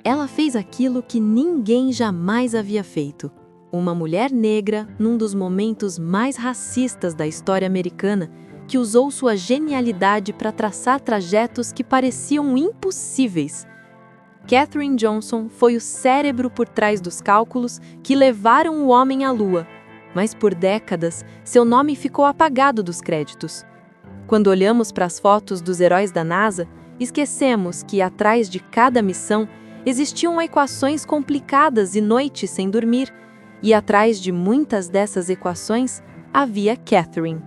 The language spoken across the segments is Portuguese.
Ela fez aquilo que ninguém jamais havia feito. Uma mulher negra, num dos momentos mais racistas da história americana, que usou sua genialidade para traçar trajetos que pareciam impossíveis. Katherine Johnson foi o cérebro por trás dos cálculos que levaram o homem à Lua, mas por décadas seu nome ficou apagado dos créditos. Quando olhamos para as fotos dos heróis da NASA, esquecemos que atrás de cada missão existiam equações complicadas e noites sem dormir, e atrás de muitas dessas equações havia Katherine.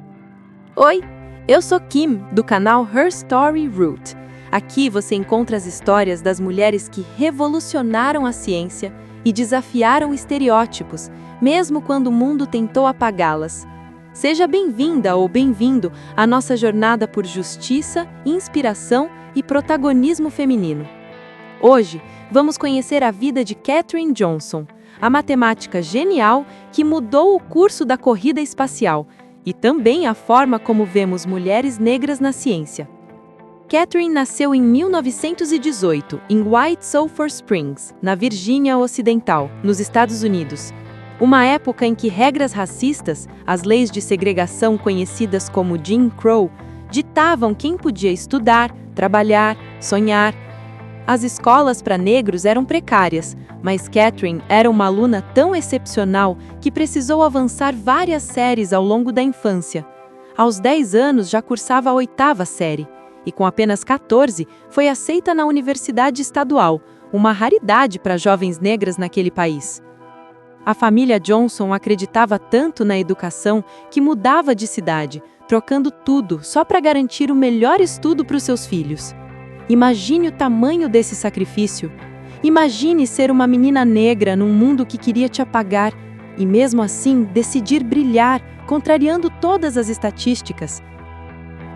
Oi, eu sou Kim, do canal Her Story Root. Aqui você encontra as histórias das mulheres que revolucionaram a ciência e desafiaram estereótipos, mesmo quando o mundo tentou apagá-las. Seja bem-vinda ou bem-vindo à nossa jornada por justiça, inspiração e protagonismo feminino. Hoje, vamos conhecer a vida de Katherine Johnson, a matemática genial que mudou o curso da corrida espacial e também a forma como vemos mulheres negras na ciência. Katherine nasceu em 1918, em White Sulphur Springs, na Virgínia Ocidental, nos Estados Unidos. Uma época em que regras racistas, as leis de segregação conhecidas como Jim Crow, ditavam quem podia estudar, trabalhar, sonhar. As escolas para negros eram precárias, mas Katherine era uma aluna tão excepcional que precisou avançar várias séries ao longo da infância. Aos 10 anos já cursava a 8ª série, e com apenas 14 foi aceita na Universidade Estadual, uma raridade para jovens negras naquele país. A família Johnson acreditava tanto na educação que mudava de cidade, trocando tudo só para garantir o melhor estudo para os seus filhos. Imagine o tamanho desse sacrifício. Imagine ser uma menina negra num mundo que queria te apagar e, mesmo assim, decidir brilhar, contrariando todas as estatísticas.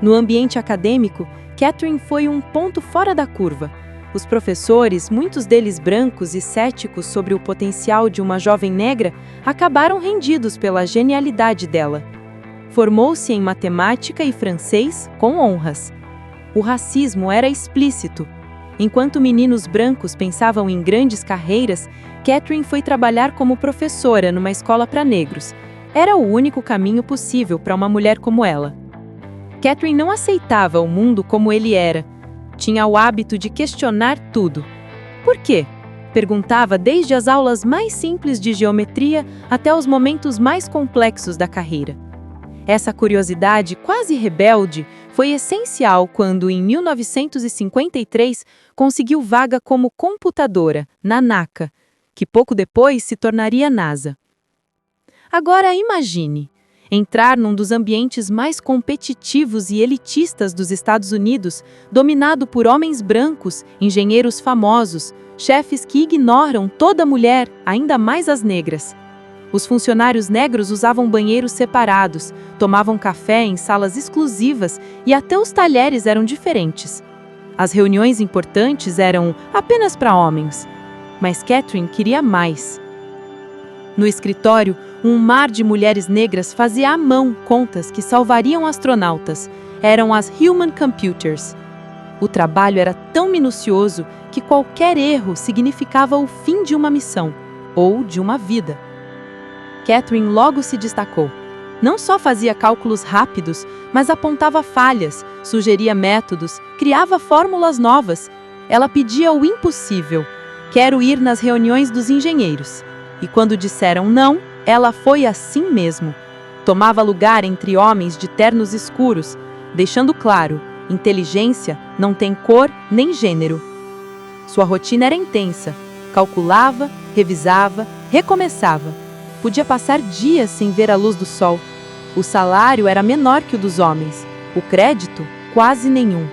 No ambiente acadêmico, Katherine foi um ponto fora da curva. Os professores, muitos deles brancos e céticos sobre o potencial de uma jovem negra, acabaram rendidos pela genialidade dela. Formou-se em matemática e francês com honras. O racismo era explícito. Enquanto meninos brancos pensavam em grandes carreiras, Katherine foi trabalhar como professora numa escola para negros. Era o único caminho possível para uma mulher como ela. Katherine não aceitava o mundo como ele era. Tinha o hábito de questionar tudo. Por quê? Perguntava desde as aulas mais simples de geometria até os momentos mais complexos da carreira. Essa curiosidade quase rebelde foi essencial quando, em 1953, conseguiu vaga como computadora na NACA, que pouco depois se tornaria NASA. Agora imagine entrar num dos ambientes mais competitivos e elitistas dos Estados Unidos, dominado por homens brancos, engenheiros famosos, chefes que ignoram toda mulher, ainda mais as negras. Os funcionários negros usavam banheiros separados, tomavam café em salas exclusivas e até os talheres eram diferentes. As reuniões importantes eram apenas para homens, mas Katherine queria mais. No escritório, um mar de mulheres negras fazia à mão contas que salvariam astronautas. Eram as Human Computers. O trabalho era tão minucioso que qualquer erro significava o fim de uma missão, ou de uma vida. Katherine logo se destacou. Não só fazia cálculos rápidos, mas apontava falhas, sugeria métodos, criava fórmulas novas. Ela pedia o impossível. Quero ir nas reuniões dos engenheiros. E quando disseram não, ela foi assim mesmo. Tomava lugar entre homens de ternos escuros, deixando claro, inteligência não tem cor nem gênero. Sua rotina era intensa. Calculava, revisava, recomeçava. Podia passar dias sem ver a luz do sol. O salário era menor que o dos homens. O crédito, quase nenhum.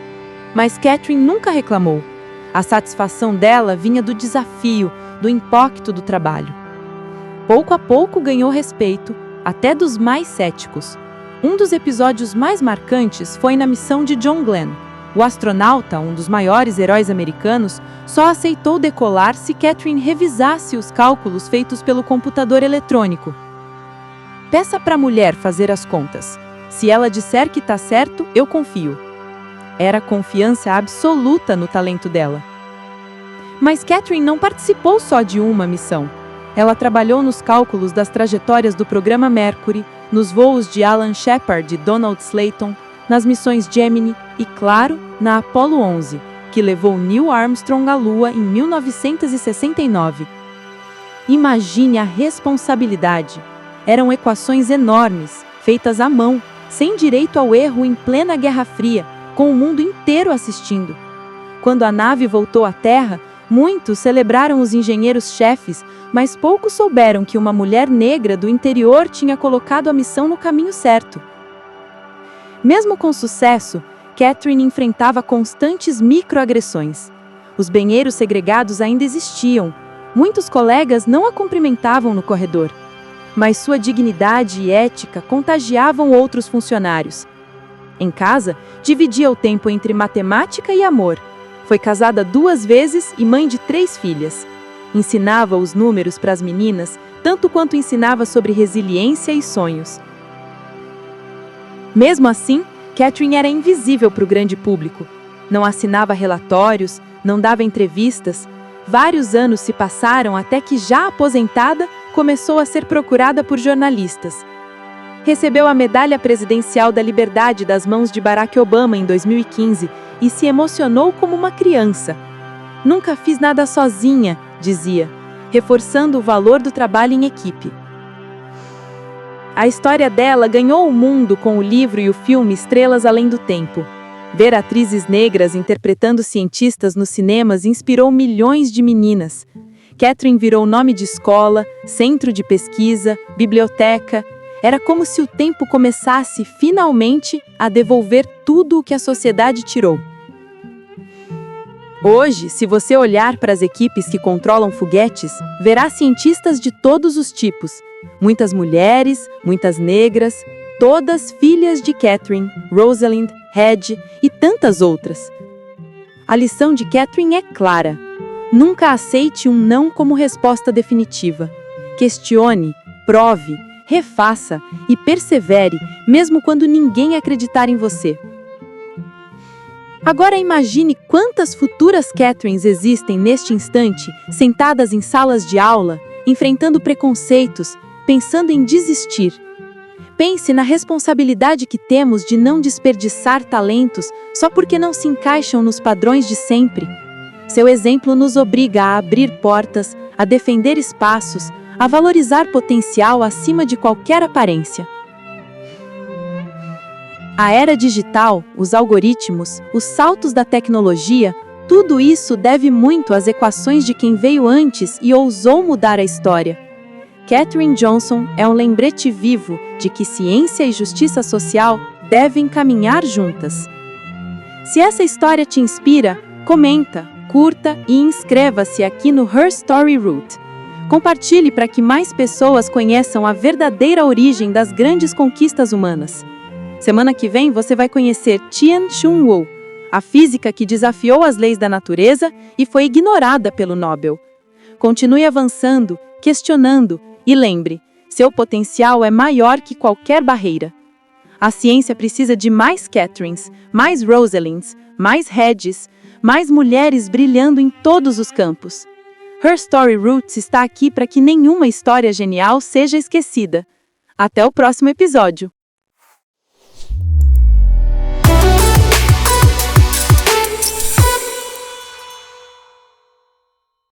Mas Katherine nunca reclamou. A satisfação dela vinha do desafio, do impacto do trabalho. Pouco a pouco ganhou respeito, até dos mais céticos. Um dos episódios mais marcantes foi na missão de John Glenn. O astronauta, um dos maiores heróis americanos, só aceitou decolar se Katherine revisasse os cálculos feitos pelo computador eletrônico. Peça para a mulher fazer as contas. Se ela disser que está certo, eu confio. Era confiança absoluta no talento dela. Mas Catherine não participou só de uma missão. Ela trabalhou nos cálculos das trajetórias do programa Mercury, nos voos de Alan Shepard e Donald Slayton, nas missões Gemini e, claro, na Apollo 11, que levou Neil Armstrong à Lua em 1969. Imagine a responsabilidade. Eram equações enormes, feitas à mão, sem direito ao erro em plena Guerra Fria, com o mundo inteiro assistindo. Quando a nave voltou à Terra, muitos celebraram os engenheiros-chefes, mas poucos souberam que uma mulher negra do interior tinha colocado a missão no caminho certo. Mesmo com sucesso, Catherine enfrentava constantes microagressões. Os banheiros segregados ainda existiam. Muitos colegas não a cumprimentavam no corredor. Mas sua dignidade e ética contagiavam outros funcionários. Em casa, dividia o tempo entre matemática e amor. Foi casada 2 vezes e mãe de 3 filhas. Ensinava os números para as meninas, tanto quanto ensinava sobre resiliência e sonhos. Mesmo assim, Catherine era invisível para o grande público. Não assinava relatórios, não dava entrevistas. Vários anos se passaram até que, já aposentada, começou a ser procurada por jornalistas. Recebeu a Medalha Presidencial da Liberdade das mãos de Barack Obama em 2015 e se emocionou como uma criança. "Nunca fiz nada sozinha", dizia, reforçando o valor do trabalho em equipe. A história dela ganhou o mundo com o livro e o filme Estrelas Além do Tempo. Ver atrizes negras interpretando cientistas nos cinemas inspirou milhões de meninas. Catherine virou nome de escola, centro de pesquisa, biblioteca. Era como se o tempo começasse, finalmente, a devolver tudo o que a sociedade tirou. Hoje, se você olhar para as equipes que controlam foguetes, verá cientistas de todos os tipos. Muitas mulheres, muitas negras, todas filhas de Catherine, Rosalind, Hedge e tantas outras. A lição de Catherine é clara. Nunca aceite um não como resposta definitiva. Questione, prove, refaça e persevere, mesmo quando ninguém acreditar em você. Agora imagine quantas futuras Catherines existem neste instante, sentadas em salas de aula, enfrentando preconceitos, pensando em desistir. Pense na responsabilidade que temos de não desperdiçar talentos só porque não se encaixam nos padrões de sempre. Seu exemplo nos obriga a abrir portas, a defender espaços, a valorizar potencial acima de qualquer aparência. A era digital, os algoritmos, os saltos da tecnologia, tudo isso deve muito às equações de quem veio antes e ousou mudar a história. Catherine Johnson é um lembrete vivo de que ciência e justiça social devem caminhar juntas. Se essa história te inspira, comenta, curta e inscreva-se aqui no Her Story Route. Compartilhe para que mais pessoas conheçam a verdadeira origem das grandes conquistas humanas. Semana que vem você vai conhecer Tian-Chun Wu, a física que desafiou as leis da natureza e foi ignorada pelo Nobel. Continue avançando, questionando e lembre, seu potencial é maior que qualquer barreira. A ciência precisa de mais Catherines, mais Rosalinds, mais Hedges, mais mulheres brilhando em todos os campos. Her Story Roots está aqui para que nenhuma história genial seja esquecida. Até o próximo episódio!